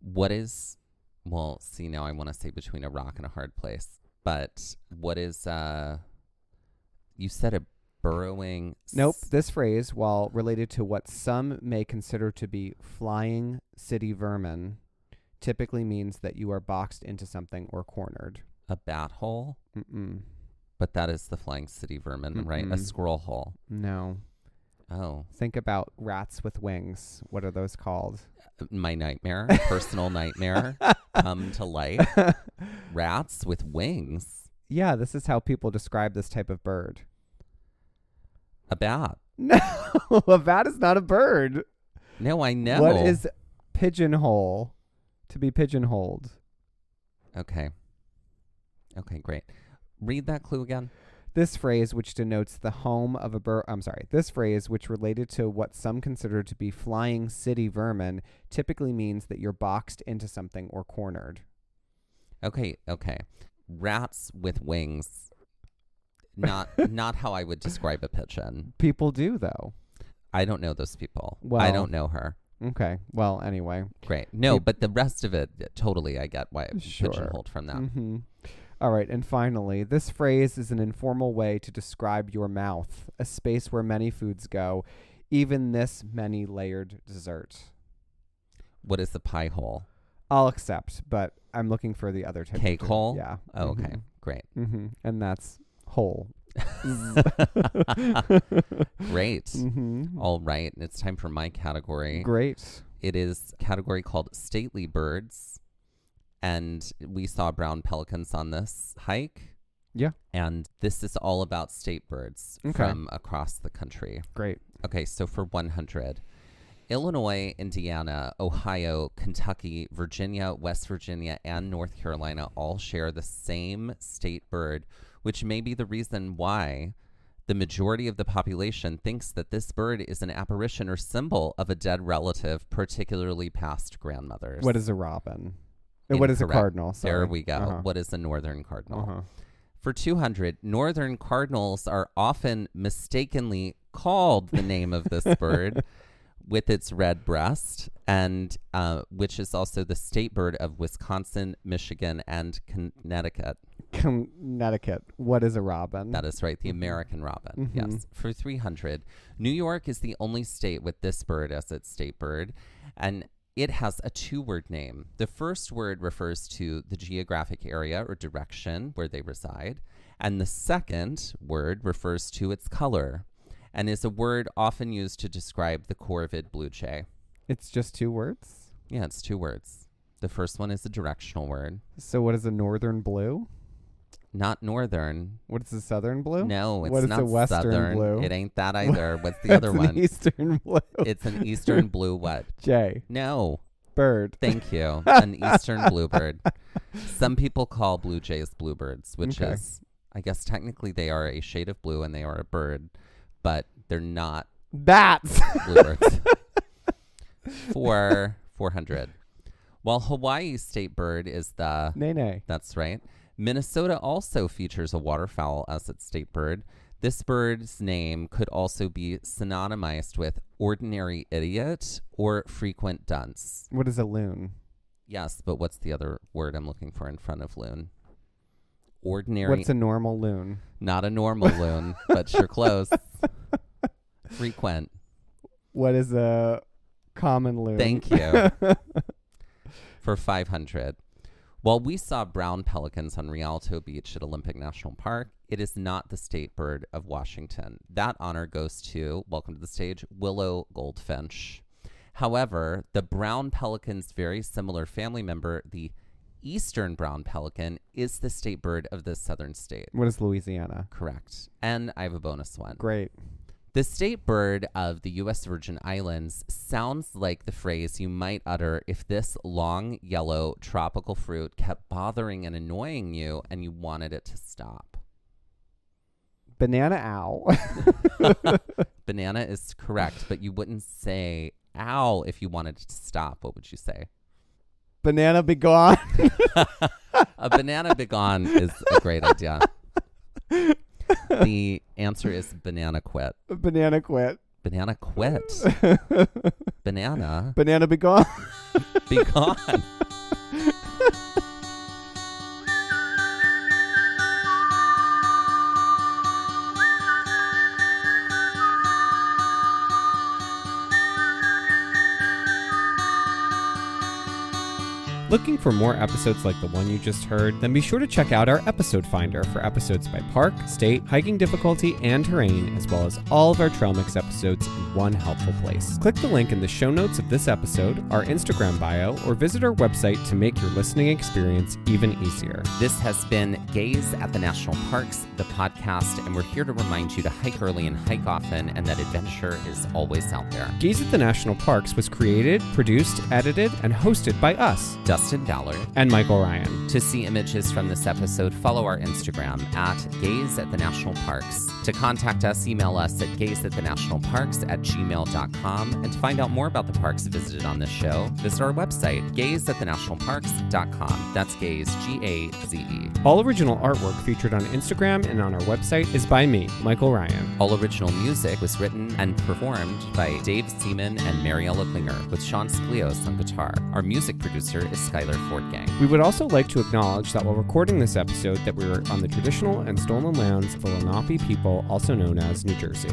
What is, well, see, now I want to say between a rock and a hard place, but what is, you said a burrowing. Nope. This phrase, while related to what some may consider to be flying city vermin, typically means that you are boxed into something or cornered. A bat hole? Mm-mm. But that is the flying city vermin, right? A squirrel hole. No. Oh. Think about rats with wings. What are those called? My nightmare, personal nightmare, come to life. Rats with wings. Yeah, this is how people describe this type of bird. A bat. No, a bat is not a bird. No, I know. What is pigeonhole? To be pigeonholed. Okay. Okay, great. Read that clue again. This phrase, which denotes the home of a this phrase, which related to what some consider to be flying city vermin, typically means that you're boxed into something or cornered. Okay. Rats with wings. Not how I would describe a pigeon. People do, though. I don't know those people. Well, I don't know her. Okay. Well, anyway. Great. No, but the rest of it, totally, I get why it Sure. pigeonholed from that. Mm-hmm. All right. And finally, this phrase is an informal way to describe your mouth, a space where many foods go, even this many-layered dessert. What is the pie hole? I'll accept, but I'm looking for the other type. Cake hole? Yeah. Oh, okay. Great. Mm-hmm. And that's whole. Great. Mm-hmm. All right. It's time for my category. Great. It is a category called stately birds. And we saw brown pelicans on this hike. Yeah. And this is all about state birds from across the country. Great. Okay, so for 100, Illinois, Indiana, Ohio, Kentucky, Virginia, West Virginia, and North Carolina all share the same state bird, which may be the reason why the majority of the population thinks that this bird is an apparition or symbol of a dead relative, particularly past grandmothers. What is a robin? What is a Incorrect. cardinal? Sorry. There we go. Uh-huh. What is a northern cardinal? Uh-huh. For 200, northern cardinals are often mistakenly called the name of this bird with its red breast, and which is also the state bird of Wisconsin, Michigan, and Connecticut. Connecticut. What is a robin? That is right, the American robin. Mhm. Yes, for 300. New York is the only state with this bird as its state bird, and it has a 2-word name. The first word refers to the geographic area or direction where they reside, and the second word refers to its color and is a word often used to describe the corvid blue jay. It's just 2 words? Yeah, it's 2 words. The first one is a directional word. So what is a northern blue? Not northern. What is a southern blue? No, it's What is not a western southern. blue? It ain't that either. What's the other It's one? an eastern blue. It's an eastern blue what? Jay. No. Bird. Thank you. An eastern bluebird. Some people call blue jays bluebirds, which Okay. is, I guess technically they are a shade of blue and they are a bird, but they're not Bats. bluebirds. For 400. While Hawaii's state bird is the... Nay. That's right. Minnesota also features a waterfowl as its state bird. This bird's name could also be synonymized with ordinary idiot or frequent dunce. What is a loon? Yes, but what's the other word I'm looking for in front of loon? Ordinary. What's a normal loon? Not a normal loon, but you're close. Frequent. What is a common loon? Thank you. For 500. While we saw brown pelicans on Rialto Beach at Olympic National Park, it is not the state bird of Washington. That honor goes to, welcome to the stage, willow goldfinch. However, the brown pelican's very similar family member, the eastern brown pelican, is the state bird of this southern state. What is Louisiana? Correct. And I have a bonus one. Great. The state bird of the U.S. Virgin Islands sounds like the phrase you might utter if this long, yellow, tropical fruit kept bothering and annoying you and you wanted it to stop. Banana owl. Banana is correct, but you wouldn't say ow if you wanted it to stop. What would you say? Banana be gone. A banana begone is a great idea. The answer is banana quit. Banana quit. Banana quit. Banana Banana be gone. be gone. Looking for more episodes like the one you just heard? Then be sure to check out our episode finder for episodes by park, state, hiking difficulty, and terrain, as well as all of our Trail Mix episodes in one helpful place. Click the link in the show notes of this episode, our Instagram bio, or visit our website to make your listening experience even easier. This has been Gaze at the National Parks, the podcast, and we're here to remind you to hike early and hike often, and that adventure is always out there. Gaze at the National Parks was created, produced, edited, and hosted by us, Dustin Ballard. and Michael Ryan. To see images from this episode, follow our Instagram at Gaze at the National Parks. To contact us, email us at gazeatthenationalparks@gmail.com. And to find out more about the parks visited on this show, visit our website, gazeatthenationalparks.com. That's Gaze, G-A-Z-E. All original artwork featured on Instagram and on our website is by me, Michael Ryan. All original music was written and performed by Dave Seaman and Mariella Klinger, with Sean Sklios on guitar. Our music producer is Skylar Fordgang. We would also like to acknowledge that while recording this episode that we were on the traditional and stolen lands of the Lenape people, also known as New Jersey.